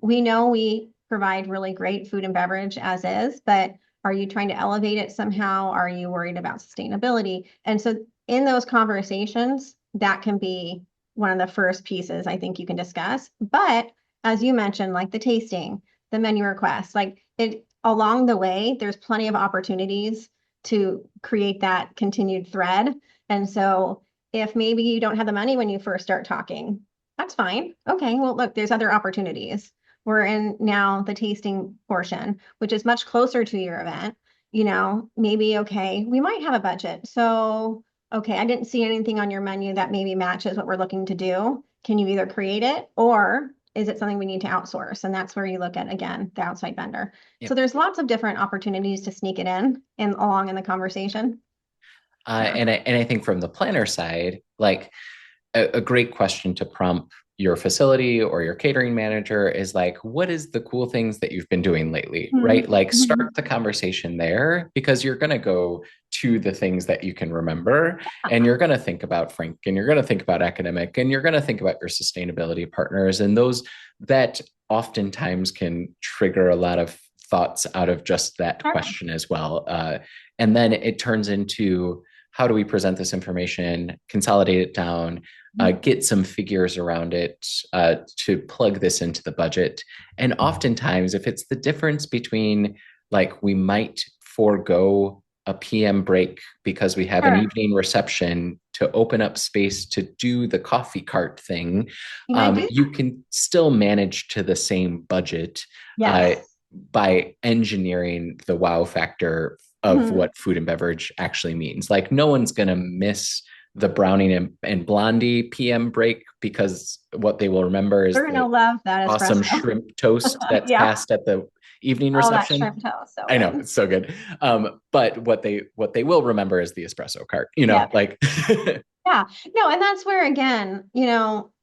We know we provide really great food and beverage as is, but are you trying to elevate it somehow? Are you worried about sustainability? And so in those conversations, that can be one of the first pieces I think you can discuss. But as you mentioned, like the tasting, the menu request, like it along the way, there's plenty of opportunities to create that continued thread. And so if maybe you don't have the money when you first start talking, that's fine. Okay, well, look, there's other opportunities. We're in now the tasting portion, which is much closer to your event. Maybe, okay, we might have a budget. So okay, I didn't see anything on your menu that maybe matches what we're looking to do. Can you either create it or is it something we need to outsource? And that's where you look at, again, the outside vendor. So Yep. there's lots of different opportunities to sneak it in along in the conversation. Yeah. And I think from the planner side, like a great question to prompt your facility or your catering manager is like, what is the cool things that you've been doing lately, right? Like Mm-hmm. start the conversation there because you're going to go to the things that you can remember and you're going to think about Frank and you're going to think about academic and you're going to think about your sustainability partners and those that oftentimes can trigger a lot of thoughts out of just that Sure. question as well. And then it turns into how do we present this information, consolidate it down, get some figures around it to plug this into the budget. And oftentimes, if it's the difference between like we might forego a PM break because we have an Sure. evening reception to open up space to do the coffee cart thing, You might do you that. can still manage to the same budget Yes. by engineering the wow factor of Mhm. what food and beverage actually means. Like no one's going to miss the Browning and Blondie PM break because what they will remember is They're the gonna love that awesome espresso. shrimp toast that's Yeah. passed at the evening Oh, that reception. shrimp toast, so I know good. it's so good. But what they will remember is the espresso cart, Yeah. like Yeah. No, and that's where again,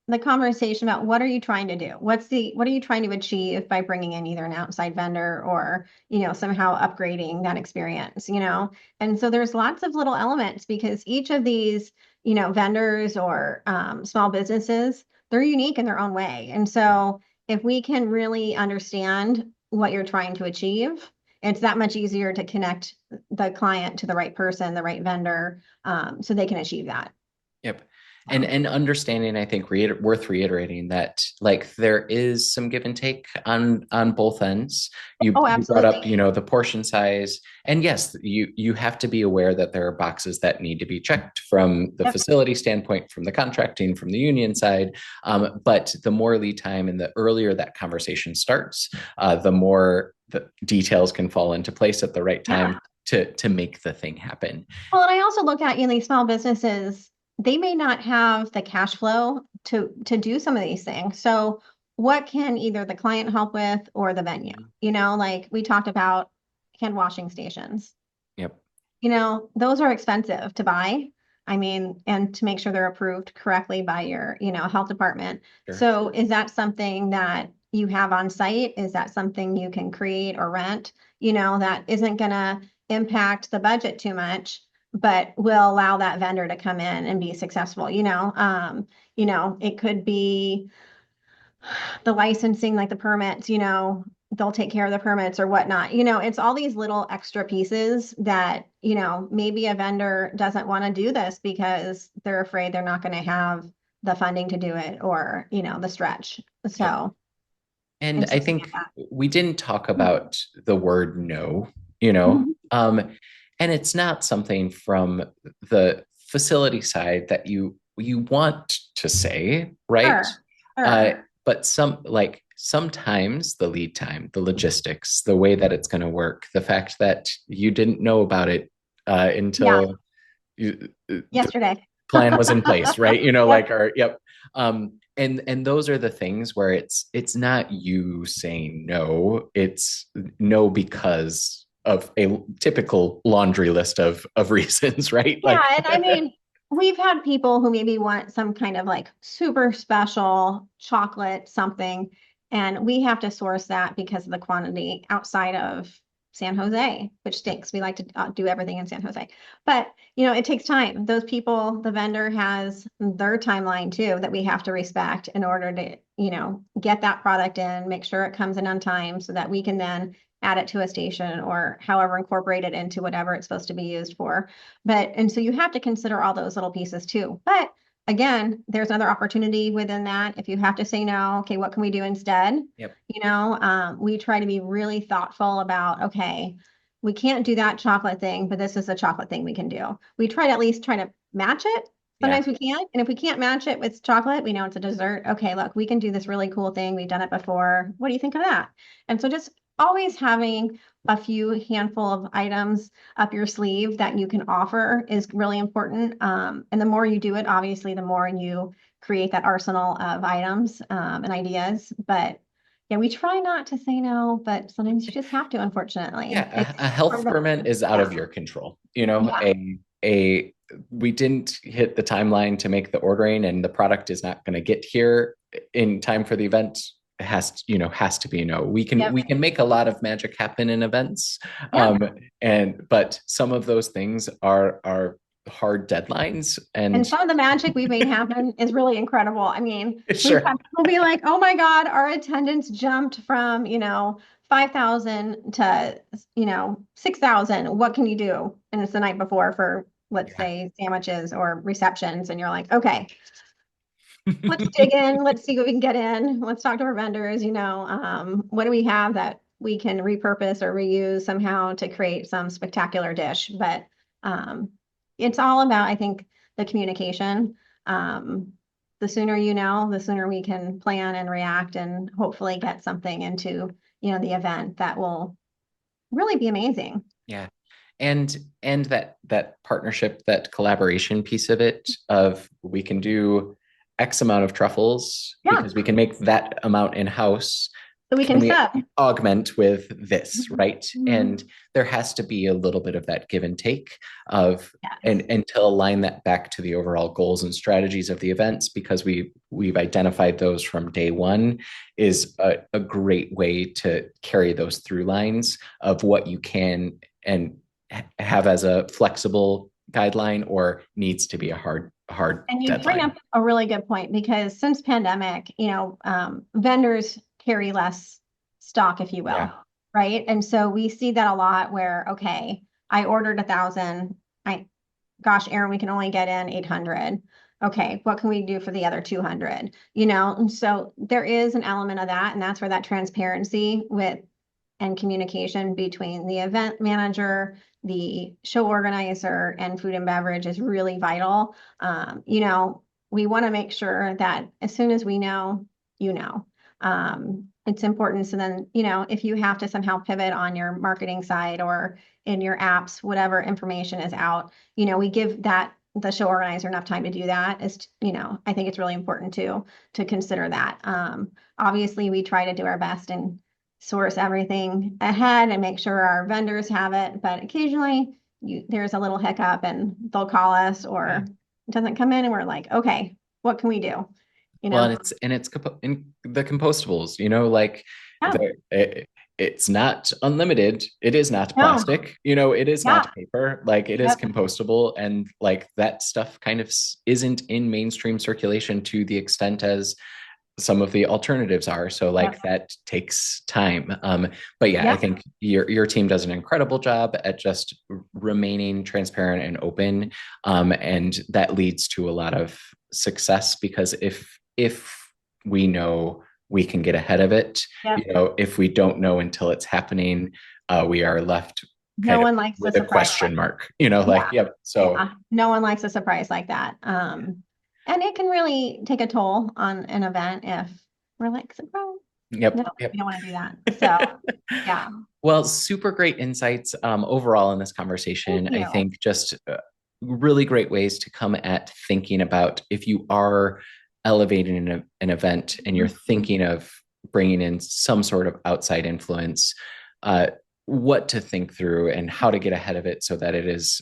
the conversation about what are you trying to do? What are you trying to achieve by bringing in either an outside vendor or, somehow upgrading that experience. And so there's lots of little elements because each of these, vendors or small businesses, they're unique in their own way. And so if we can really understand what you're trying to achieve, it's that much easier to connect the client to the right person, the right vendor, so they can achieve that. Yep. And understanding, I think, worth reiterating that like there is some give and take on both ends. You Oh, you brought up, absolutely. the portion size, and yes, you have to be aware that there are boxes that need to be checked from the Yep. facility standpoint, from the contracting, from the union side. But the more lead time and the earlier that conversation starts, the more the details can fall into place at the right Yeah. time to make the thing happen. Well, and I also look at, these small businesses, they may not have the cash flow to do some of these things. So what can either the client help with or the venue? Like we talked about hand washing stations. Yep. Those are expensive to buy. I mean, and to make sure they're approved correctly by your, health department. Sure. So is that something that you have on site? Is that something you can create or rent? That isn't gonna impact the budget too much, but will allow that vendor to come in and be successful. It could be the licensing, like the permits, they'll take care of the permits or whatnot. It's all these little extra pieces that, maybe a vendor doesn't want to do this because they're afraid they're not going to have the funding to do it or, the stretch. Yep. So And it's I looking think at we didn't talk that. about the word no, Mhm. and it's not something from the facility side that you want to say, right? Sure, Uh, sure. but sometimes the lead time, the logistics, the way that it's going to work, the fact that you didn't know about it Yeah, until the yesterday. plan was in place, right? Yep. Like our yep. And those are the things where it's not you saying no, it's no because of a typical laundry list of reasons, right? Yeah, Like and I mean, we've had people who maybe want some kind of like super special chocolate something, and we have to source that because of the quantity outside of San Jose, which stinks. We like to do everything in San Jose. But, it takes time. Those people, the vendor has their timeline too that we have to respect in order to, get that product in, make sure it comes in on time so that we can then add it to a station or however incorporate it into whatever it's supposed to be used for. And so you have to consider all those little pieces too. But again, there's another opportunity within that. If you have to say no, okay, what can we do instead? yep. We try to be really thoughtful about, okay, we can't do that chocolate thing, but this is a chocolate thing we can do. We try to at least try to match it. Yeah. Sometimes we can't. And if we can't match it with chocolate, we know it's a dessert. Okay, look, we can do this really cool thing. We've done it before. What do you think of that? And so just always having a few handful of items up your sleeve that you can offer is really important. And the more you do it, obviously, the more you create that arsenal of items and ideas. But yeah, we try not to say no, but sometimes you just have to, unfortunately. Yeah, It's a health part of ferment is out yeah. of your control. You know, Yeah. we didn't hit the timeline to make the ordering, and the product is not going to get here in time for the event. It has to be no. We Yep. can make a lot of magic happen in events, Yeah. but some of those things are hard deadlines, And and some of the magic we've made happen is really incredible. I mean, we've sure, had people be like, oh my God, our attendance jumped from, 5,000 to, 6,000. What can you do? And it's the night before for, let's yeah. say, sandwiches or receptions. And you're like, okay, let's dig in. Let's see what we can get in. Let's talk to our vendors. What do we have that we can repurpose or reuse somehow to create some spectacular dish? But it's all about, I think, the communication. The sooner the sooner we can plan and react and hopefully get something into, the event that will really be amazing. Yeah. And that partnership, that collaboration piece of it, of we can do X amount of truffles Yeah. because we can make that amount in-house. So we Can can we sub. augment with this, right? Mm-hmm. And there has to be a little bit of that give and take of Yes. and to align that back to the overall goals and strategies of the events, because we've identified those from day one, is a great way to carry those through lines of what you can and have as a flexible guideline or needs to be a hard And you deadline. bring up a really good point, because since pandemic, vendors carry less stock, if you will, Yeah. right? And so we see that a lot where, okay, I ordered 1,000. Gosh, Erin, we can only get in 800. Okay, what can we do for the other 200? And so there is an element of that, and that's where that transparency and communication between the event manager, the show organizer, and food and beverage is really vital. We want to make sure that as soon as we know, it's important. So then, if you have to somehow pivot on your marketing side or in your apps, whatever information is out, we give the show organizer enough time to do that. I think it's really important to consider that. Obviously, we try to do our best and source everything ahead and make sure our vendors have it, but occasionally there's a little hiccup and they'll call us, or it doesn't come in and we're like, okay, what can we do? Well, and it's in the compostables, like it's not unlimited. It is not plastic. It is not paper. Like it is compostable, and like that stuff kind of isn't in mainstream circulation to the extent as some of the alternatives are. So like that takes time. But I think your team does an incredible job at just remaining transparent and open. And that leads to a lot of success, because if we know, we can get ahead of it. If we don't know until it's happening, we are left no one likes with a question mark, So no one likes a surprise like that. And it can really take a toll on an event if we're like, surprise. Yep. No, we don't want to do that. So, yeah. Well, super great insights overall in this conversation. I think just really great ways to come at thinking about, if you are elevating an event and you're thinking of bringing in some sort of outside influence, what to think through and how to get ahead of it so that it is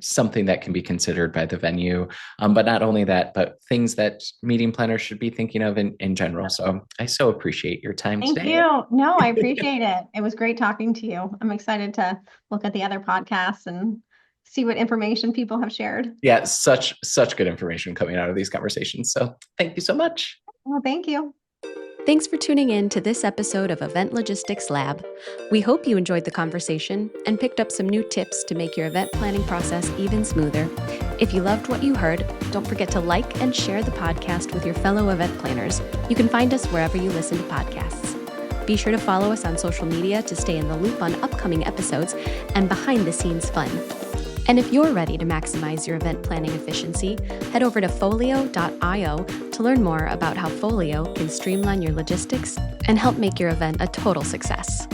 something that can be considered by the venue. But not only that, but things that meeting planners should be thinking of in general. So I so appreciate your time today. Thank you. No, I appreciate it. It was great talking to you. I'm excited to look at the other podcasts and see what information people have shared. Yeah, such good information coming out of these conversations. So thank you so much. Well, thank you. Thanks for tuning in to this episode of Event Logistics Lab. We hope you enjoyed the conversation and picked up some new tips to make your event planning process even smoother. If you loved what you heard, don't forget to like and share the podcast with your fellow event planners. You can find us wherever you listen to podcasts. Be sure to follow us on social media to stay in the loop on upcoming episodes and behind-the-scenes fun. And if you're ready to maximize your event planning efficiency, head over to Pholeo.io to learn more about how Pholeo can streamline your logistics and help make your event a total success.